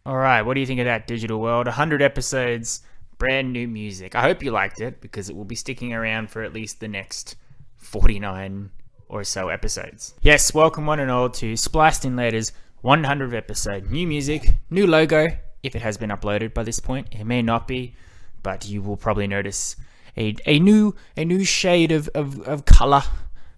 Alright, what do you think of that, digital world? 100 episodes, brand new music. I hope you liked it because it will be sticking around for at least the next 49 or so episodes. Yes, welcome one and all to Spliced In Later's 100th episode. New music, new logo, if it has been uploaded by this point. It may not be, but you will probably notice a new shade of color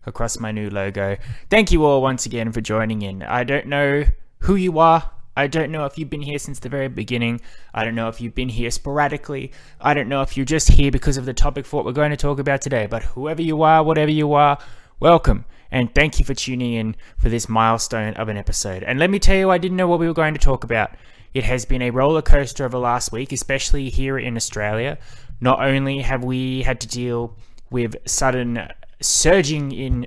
across my new logo. Thank you all once again for joining in. I don't know who you are. I don't know if you've been here since the very beginning. I don't know if you've been here sporadically. I don't know if you're just here because of the topic for what we're going to talk about today. But whoever you are, whatever you are, welcome. And thank you for tuning in for this milestone of an episode. And let me tell you, I didn't know what we were going to talk about. It has been a roller coaster over last week, especially here in Australia. Not only have we had to deal with sudden surging in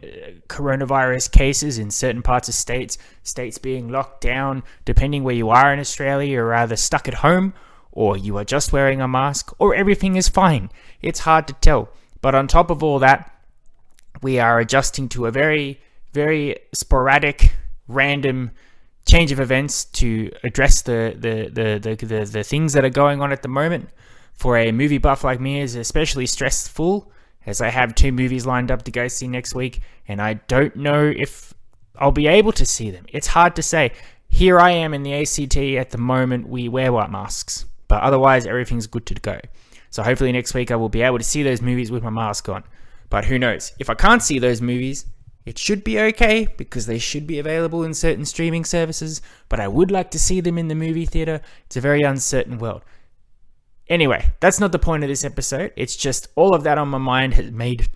coronavirus cases in certain parts of states being locked down. Depending where you are in Australia, you're either stuck at home or you are just wearing a mask or everything is fine. It's hard to tell. But on top of all that, we are adjusting to a very, very sporadic, random change of events to address the things that are going on at the moment. For a movie buff like me, is especially stressful, as I have 2 movies lined up to go see next week, and I don't know if I'll be able to see them. It's hard to say. Here I am in the ACT at the moment. We wear white masks, but otherwise everything's good to go. So hopefully next week I will be able to see those movies with my mask on. But who knows? If I can't see those movies, it should be okay because they should be available in certain streaming services, but I would like to see them in the movie theater. It's a very uncertain world. Anyway, that's not the point of this episode. It's just all of that on my mind has made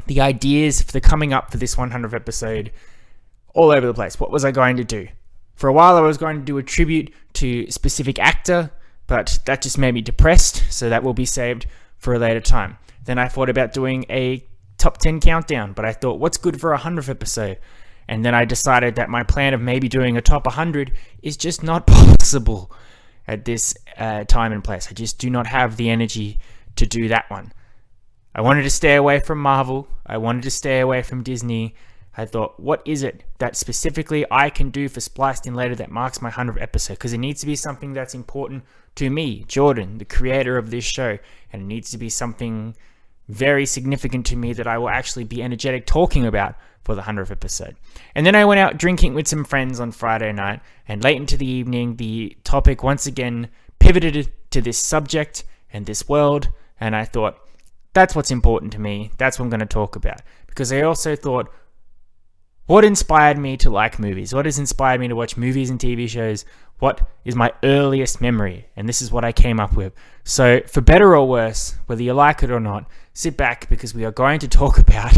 the ideas for the coming up for this 100th episode all over the place. What was I going to do? For a while, I was going to do a tribute to a specific actor, but that just made me depressed, so that will be saved for a later time. Then I thought about doing a top 10 countdown, but I thought, what's good for a 100th episode? And then I decided that my plan of maybe doing a top 100 is just not possible at this time and place. I just do not have the energy to do that one. I wanted to stay away from Marvel. I wanted to stay away from Disney. I thought, what is it that specifically I can do for Spliced In Later that marks my 100th episode? Because it needs to be something that's important to me, Jordan, the creator of this show. And it needs to be something very significant to me that I will actually be energetic talking about for the 100th episode. And then I went out drinking with some friends on Friday night, and late into the evening, the topic once again pivoted to this subject and this world, and I thought, that's what's important to me. That's what I'm going to talk about. Because I also thought, what inspired me to like movies? What has inspired me to watch movies and TV shows? What is my earliest memory? And this is what I came up with. So for better or worse, whether you like it or not, sit back because we are going to talk about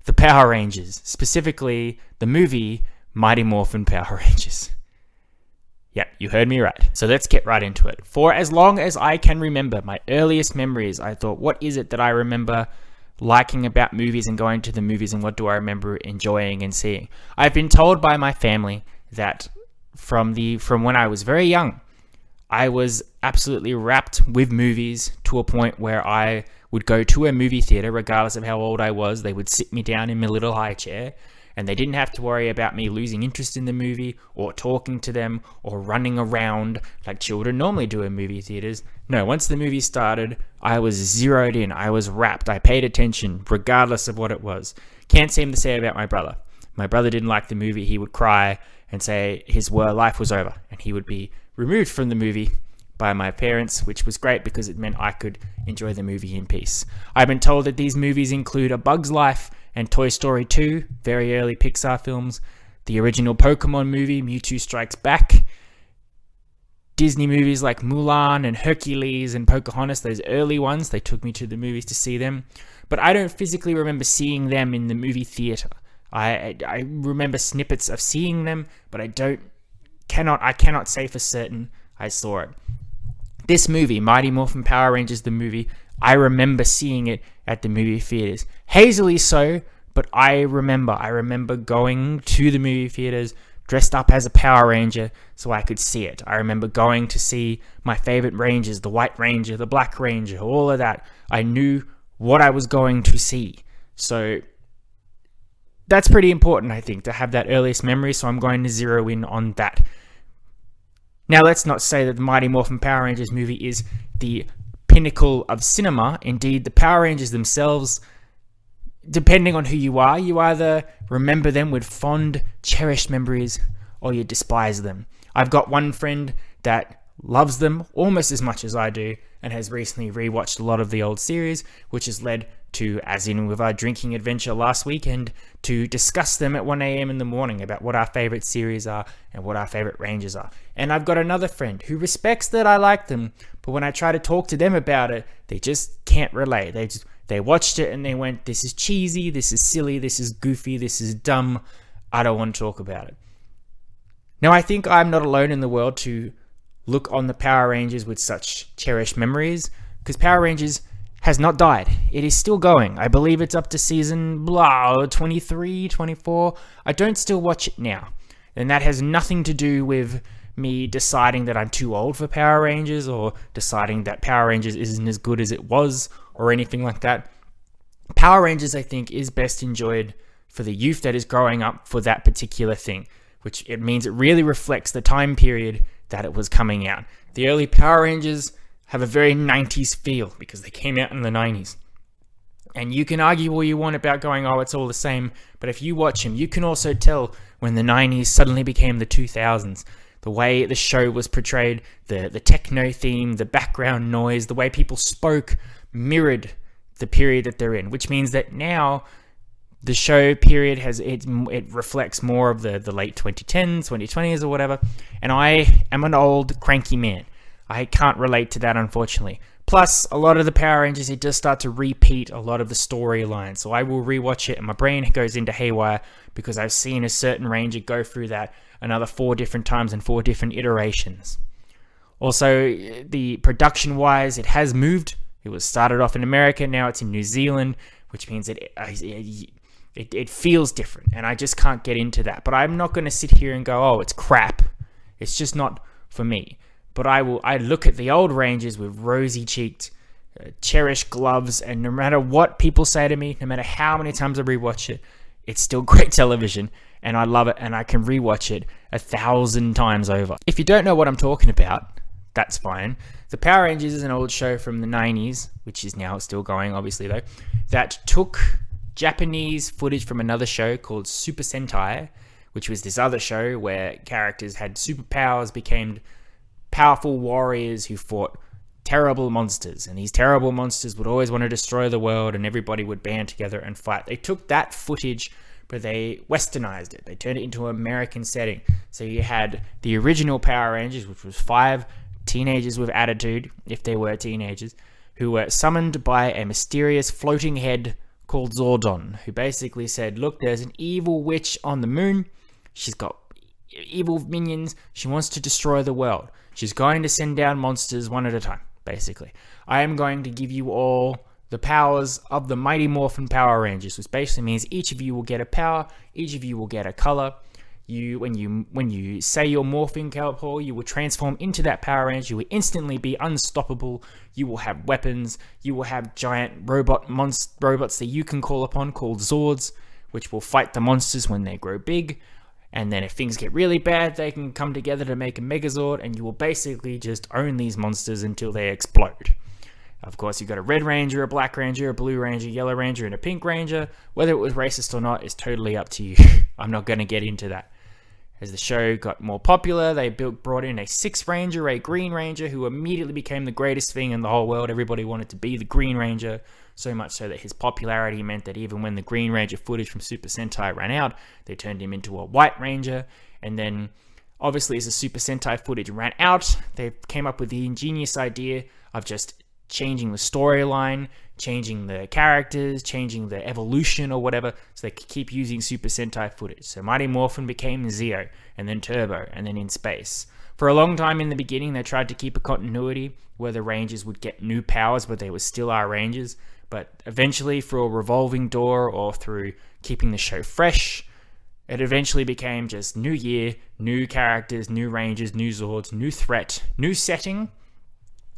the Power Rangers, specifically the movie Mighty Morphin Power Rangers. Yep, you heard me right. So let's get right into it. For as long as I can remember, my earliest memories, I thought, what is it that I remember liking about movies and going to the movies, and what do I remember enjoying and seeing? I've been told by my family that from when I was very young, I was absolutely wrapped with movies to a point where I would go to a movie theater, regardless of how old I was. They would sit me down in my little high chair, and they didn't have to worry about me losing interest in the movie or talking to them or running around like children normally do in movie theaters. No, once the movie started, I was zeroed in. I was wrapped. I paid attention regardless of what it was. Can't seem to say about my brother. My brother didn't like the movie. He would cry and say his life was over, and he would be removed from the movie by my parents, which was great because it meant I could enjoy the movie in peace. I've been told that these movies include A Bug's Life and Toy Story 2, very early Pixar films, the original Pokemon movie, Mewtwo Strikes Back, Disney movies like Mulan and Hercules and Pocahontas, those early ones, they took me to the movies to see them. But I don't physically remember seeing them in the movie theater. I remember snippets of seeing them, but I cannot say for certain I saw it. This movie, Mighty Morphin Power Rangers, the movie, I remember seeing it at the movie theaters. Hazily so, but I remember going to the movie theaters dressed up as a Power Ranger so I could see it. I remember going to see my favorite Rangers, the White Ranger, the Black Ranger, all of that. I knew what I was going to see. So that's pretty important, I think, to have that earliest memory, so I'm going to zero in on that. Now, let's not say that the Mighty Morphin Power Rangers movie is the pinnacle of cinema. Indeed, the Power Rangers themselves, depending on who you are, you either remember them with fond, cherished memories or you despise them. I've got one friend that loves them almost as much as I do and has recently rewatched a lot of the old series, which has led to, as in with our drinking adventure last weekend, to discuss them at 1 a.m. in the morning about what our favorite series are and what our favorite Rangers are. And I've got another friend who respects that I like them, but when I try to talk to them about it, they just can't relate. They watched it and they went, this is cheesy, this is silly, this is goofy, this is dumb, I don't want to talk about it. Now, I think I'm not alone in the world to look on the Power Rangers with such cherished memories, because Power Rangers has not died. It is still going. I believe it's up to season 23, 24. I don't still watch it now. And that has nothing to do with me deciding that I'm too old for Power Rangers or deciding that Power Rangers isn't as good as it was or anything like that. Power Rangers, I think, is best enjoyed for the youth that is growing up for that particular thing, which it means it really reflects the time period that it was coming out. The early Power Rangers have a very 90s feel because they came out in the 90s. And you can argue all you want about going, oh, it's all the same, but if you watch them, you can also tell when the 90s suddenly became the 2000s. The way the show was portrayed, the techno theme, the background noise, the way people spoke mirrored the period that they're in, which means that now the show period it reflects more of the late 2010s, 2020s or whatever. And I am an old cranky man. I can't relate to that, unfortunately. Plus, a lot of the Power Rangers, it does start to repeat a lot of the storylines. So I will rewatch it and my brain goes into haywire because I've seen a certain Ranger go through that another 4 different times and 4 different iterations. Also, the production-wise, it has moved. It was started off in America, now it's in New Zealand, which means it feels different, and I just can't get into that. But I'm not going to sit here and go, oh, it's crap. It's just not for me. But I look at the old Rangers with rosy-cheeked, cherished gloves, and no matter what people say to me, no matter how many times I rewatch it, it's still great television, and I love it, and I can rewatch it 1,000 times over. If you don't know what I'm talking about, that's fine. The Power Rangers is an old show from the 90s, which is now still going, obviously, though, that took Japanese footage from another show called Super Sentai, which was this other show where characters had superpowers, became powerful warriors who fought terrible monsters, and these terrible monsters would always want to destroy the world, and everybody would band together and fight. They took that footage, but they westernized it. They turned it into an American setting. So you had the original Power Rangers, which was 5 teenagers with attitude, if they were teenagers, who were summoned by a mysterious floating head called Zordon, who basically said, look, there's an evil witch on the moon. She's got evil minions. She wants to destroy the world. She's going to send down monsters one at a time, basically. I am going to give you all the powers of the Mighty Morphin Power Rangers, which basically means each of you will get a power, each of you will get a color. When you say your morphing power, you will transform into that Power Ranger. You will instantly be unstoppable. You will have weapons. You will have giant robots that you can call upon called Zords, which will fight the monsters when they grow big. And then if things get really bad, they can come together to make a Megazord, and you will basically just own these monsters until they explode. Of course, you've got a Red Ranger, a Black Ranger, a Blue Ranger, Yellow Ranger, and a Pink Ranger. Whether it was racist or not is totally up to you. I'm not going to get into that. As the show got more popular, they brought in a 6th Ranger, a Green Ranger, who immediately became the greatest thing in the whole world. Everybody wanted to be the Green Ranger, so much so that his popularity meant that even when the Green Ranger footage from Super Sentai ran out, they turned him into a White Ranger. And then, obviously, as the Super Sentai footage ran out, they came up with the ingenious idea of just changing the storyline, changing the characters, changing the evolution or whatever, so they could keep using Super Sentai footage. So Mighty Morphin became Zeo, and then Turbo, and then In Space. For a long time in the beginning, they tried to keep a continuity where the Rangers would get new powers, but they were still our Rangers. But eventually, through a revolving door or through keeping the show fresh, it eventually became just new year, new characters, new Rangers, new Zords, new threat, new setting,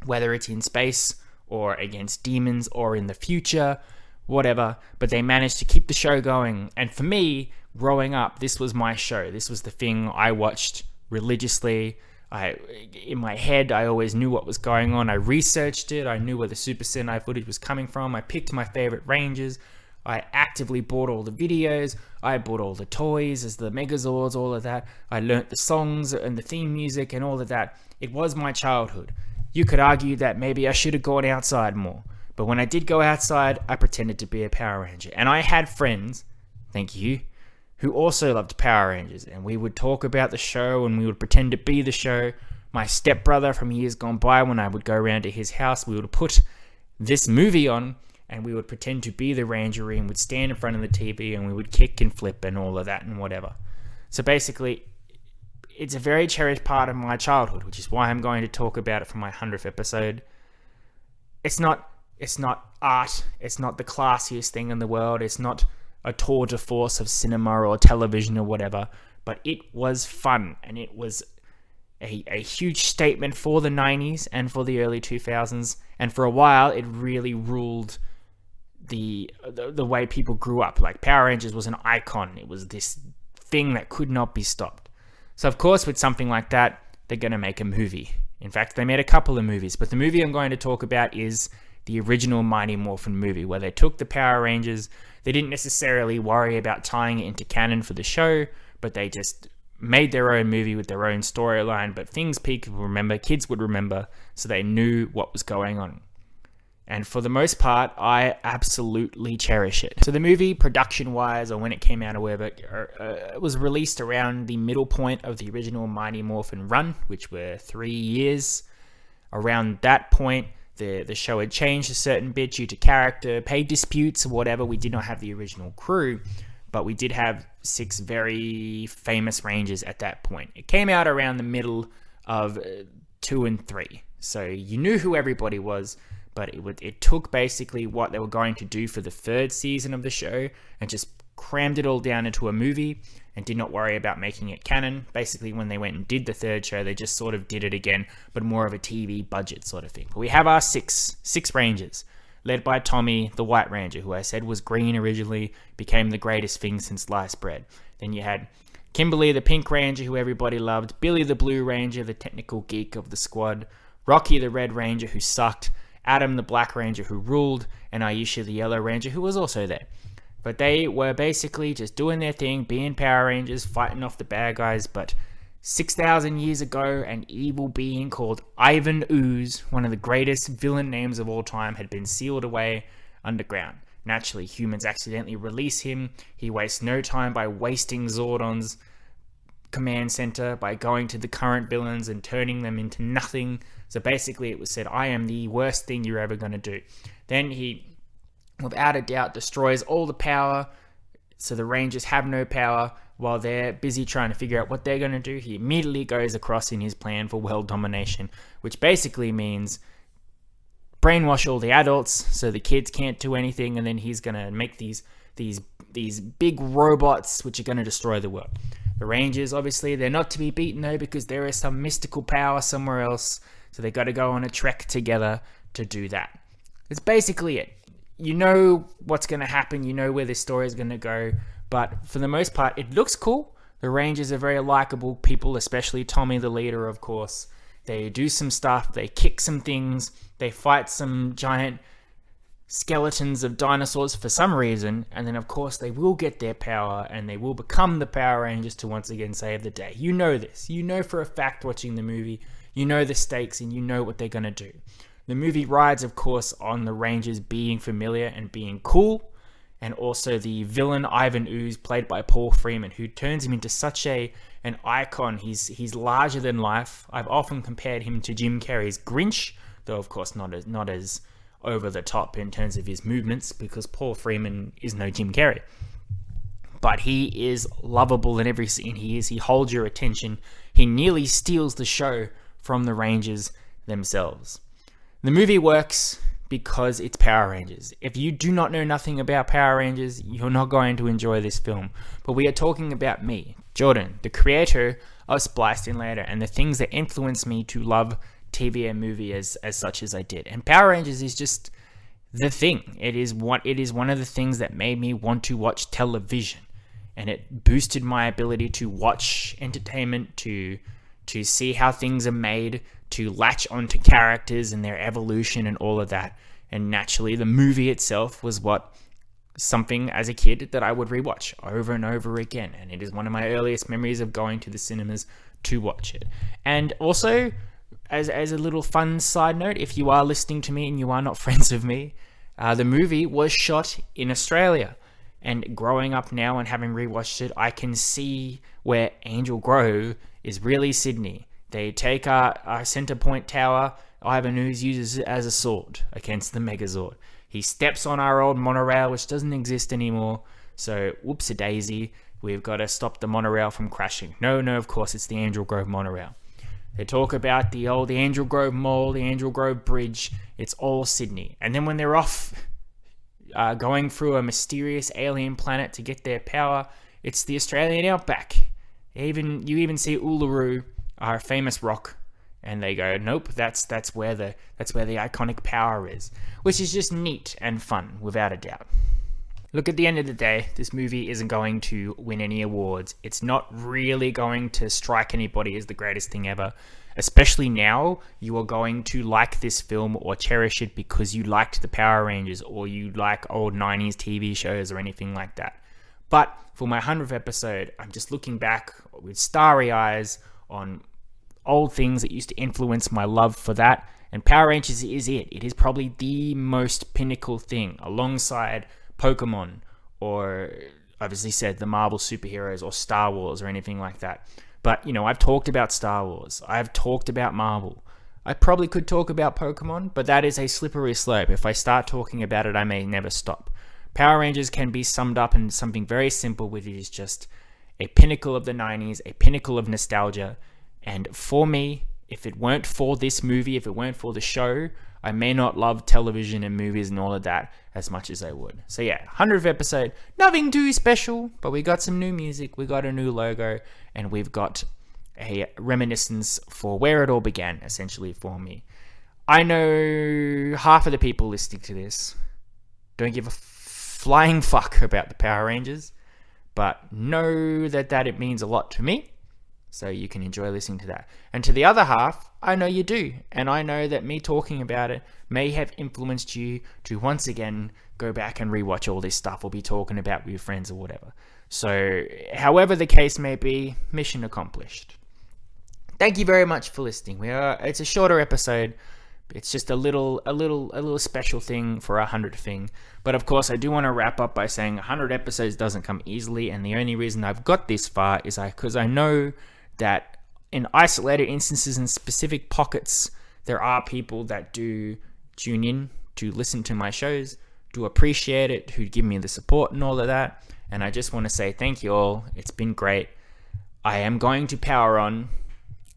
whether it's in space or against demons or in the future, whatever. But they managed to keep the show going. And for me, growing up, this was my show. This was the thing I watched religiously. In my head, I always knew what was going on. I researched it. I knew where the Super Sentai footage was coming from. I picked my favorite Rangers. I actively bought all the videos. I bought all the toys as the Megazords, all of that. I learnt the songs and the theme music and all of that. It was my childhood. You could argue that maybe I should have gone outside more. But when I did go outside, I pretended to be a Power Ranger. And I had friends, thank you, who also loved Power Rangers, and we would talk about the show and we would pretend to be the show. My stepbrother from years gone by, when I would go around to his house, we would put this movie on and we would pretend to be the Ranger and would stand in front of the TV and we would kick and flip and all of that and whatever. So basically, it's a very cherished part of my childhood, which is why I'm going to talk about it for my 100th episode. It's not art, it's not the classiest thing in the world, it's not a tour de force of cinema or television or whatever, but it was fun, and it was a huge statement for the 90s and for the early 2000s, and for a while it really ruled the way people grew up. Like, Power Rangers was an icon. It was this thing that could not be stopped. So of course, with something like that, they're going to make a movie. In fact, they made a couple of movies, but the movie I'm going to talk about is the original Mighty Morphin movie, where they took the Power Rangers. They didn't necessarily worry about tying it into canon for the show, but they just made their own movie with their own storyline, but things people remember, kids would remember, so they knew what was going on. And for the most part, I absolutely cherish it. So the movie, production-wise, or when it came out or whatever, it was released around the middle point of the original Mighty Morphin run, which were 3 years. Around that point, the show had changed a certain bit due to character, pay disputes, or whatever. We did not have the original crew, but we did have 6 very famous Rangers at that point. It came out around the middle of 2 and 3, so you knew who everybody was, but it took basically what they were going to do for the 3rd season of the show and just crammed it all down into a movie and did not worry about making it canon. Basically, when they went and did the 3rd show, they just sort of did it again, but more of a TV budget sort of thing. But we have our six Rangers, led by Tommy, the White Ranger, who I said was green originally, became the greatest thing since sliced bread. Then you had Kimberly, the Pink Ranger, who everybody loved, Billy, the Blue Ranger, the technical geek of the squad, Rocky, the Red Ranger, who sucked, Adam, the Black Ranger, who ruled, and Aisha, the Yellow Ranger, who was also there. But they were basically just doing their thing, being Power Rangers, fighting off the bad guys. But 6,000 years ago, an evil being called Ivan Ooze, one of the greatest villain names of all time, had been sealed away underground. Naturally, humans accidentally release him. He wastes no time by wasting Zordon's command center, by going to the current villains and turning them into nothing. So basically, it was said, I am the worst thing you're ever going to do. Then he, without a doubt, destroys all the power, so the Rangers have no power. While they're busy trying to figure out what they're going to do, he immediately goes across in his plan for world domination, which basically means brainwash all the adults so the kids can't do anything, and then he's going to make these big robots which are going to destroy the world. The Rangers, obviously, they're not to be beaten though, because there is some mystical power somewhere else, so they got to go on a trek together to do that. It's basically it. You know what's going to happen, you know where this story is going to go, but for the most part, it looks cool. The Rangers are very likable people, especially Tommy, the leader, of course. They do some stuff, they kick some things, they fight some giant skeletons of dinosaurs for some reason, and then of course they will get their power and they will become the Power Rangers to once again save the day. You know this. You know for a fact watching the movie, you know the stakes and you know what they're going to do. The movie rides, of course, on the Rangers being familiar and being cool, and also the villain Ivan Ooze, played by Paul Freeman, who turns him into such an icon. He's larger than life. I've often compared him to Jim Carrey's Grinch, though of course not as over the top in terms of his movements, because Paul Freeman is no Jim Carrey. But he is lovable in every scene he is. He holds your attention. He nearly steals the show from the Rangers themselves. The movie works because it's Power Rangers. If you do not know nothing about Power Rangers, you're not going to enjoy this film. But we are talking about me, Jordan, the creator of Spliced In Later, and the things that influenced me to love TV and movie as such as I did. And Power Rangers is just the thing. It is one of the things that made me want to watch television. And it boosted my ability to watch entertainment, to to see how things are made, to latch onto characters and their evolution and all of that. And naturally, the movie itself was something as a kid that I would rewatch over and over again. And it is one of my earliest memories of going to the cinemas to watch it. And also, as a little fun side note, if you are listening to me and you are not friends with me, the movie was shot in Australia. And growing up now and having rewatched it, I can see where Angel Grove is really Sydney. They take our Centre Point Tower. Ivan Ooze uses it as a sword against the Megazord. He steps on our old monorail, which doesn't exist anymore. So, whoops-a-daisy, we've got to stop the monorail from crashing. No, of course, it's the Angel Grove monorail. They talk about the Angel Grove Mall, the Angel Grove Bridge. It's all Sydney. And then when they're off going through a mysterious alien planet to get their power, it's the Australian outback. You even see Uluru, our famous rock, and they go, nope, that's where the iconic power is, which is just neat and fun, without a doubt. Look, at the end of the day, this movie isn't going to win any awards. It's not really going to strike anybody as the greatest thing ever. Especially now, you are going to like this film or cherish it because you liked the Power Rangers or you like old 90s TV shows or anything like that. But for my 100th episode, I'm just looking back with starry eyes on old things that used to influence my love for that. And Power Rangers is it. It is probably the most pinnacle thing alongside Pokemon, or obviously said the Marvel superheroes or Star Wars or anything like that. But, I've talked about Star Wars. I've talked about Marvel. I probably could talk about Pokemon, but that is a slippery slope. If I start talking about it, I may never stop. Power Rangers can be summed up in something very simple, which is just a pinnacle of the 90s, a pinnacle of nostalgia. And for me, if it weren't for this movie, if it weren't for the show, I may not love television and movies and all of that as much as I would. So yeah, 100th episode, nothing too special, but we got some new music, we got a new logo, and we've got a reminiscence for where it all began, essentially, for me. I know half of the people listening to this don't give a flying fuck about the Power Rangers, but know that it means a lot to me. So you can enjoy listening to that. And to the other half, I know you do. And I know that me talking about it may have influenced you to once again go back and rewatch all this stuff or be talking about with your friends or whatever. So however the case may be, mission accomplished. Thank you very much for listening. It's a shorter episode. It's just a little special thing for our 100th thing. But of course, I do want to wrap up by saying 100 episodes doesn't come easily. And the only reason I've got this far is because I know that in isolated instances and specific pockets, there are people that do tune in to listen to my shows, do appreciate it, who give me the support and all of that. And I just want to say thank you all. It's been great. I am going to power on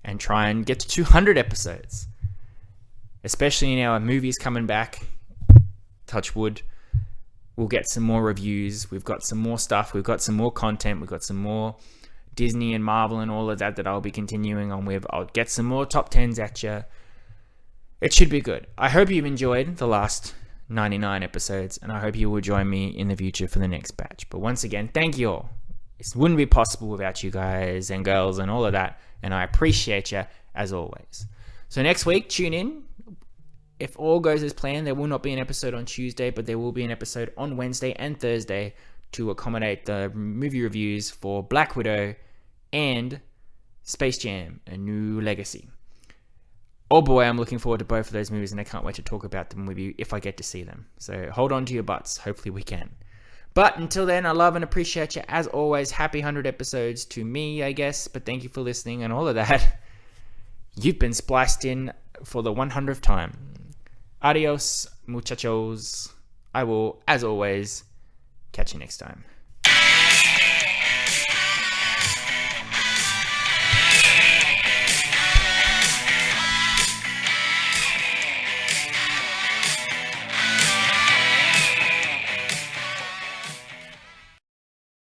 and try and get to 200 episodes. Especially now our movie's coming back. Touch wood. We'll get some more reviews. We've got some more stuff. We've got some more content. We've got some more Disney and Marvel and all of that I'll be continuing on with. I'll get some more top 10s at you. It should be good. I hope you've enjoyed the last 99 episodes, and I hope you will join me in the future for the next batch. But once again, thank you all. It wouldn't be possible without you guys and girls and all of that, and I appreciate you as always. So next week, tune in. If all goes as planned, there will not be an episode on Tuesday, but there will be an episode on Wednesday and Thursday to accommodate the movie reviews for Black Widow and Space Jam: A New Legacy. Oh boy, I'm looking forward to both of those movies, and I can't wait to talk about them with you if I get to see them. So hold on to your butts. Hopefully we can. But until then, I love and appreciate you as always. Happy 100 episodes to me, I guess, but thank you for listening and all of that. You've been spliced in for the 100th time. Adios, muchachos. I will, as always, catch you next time.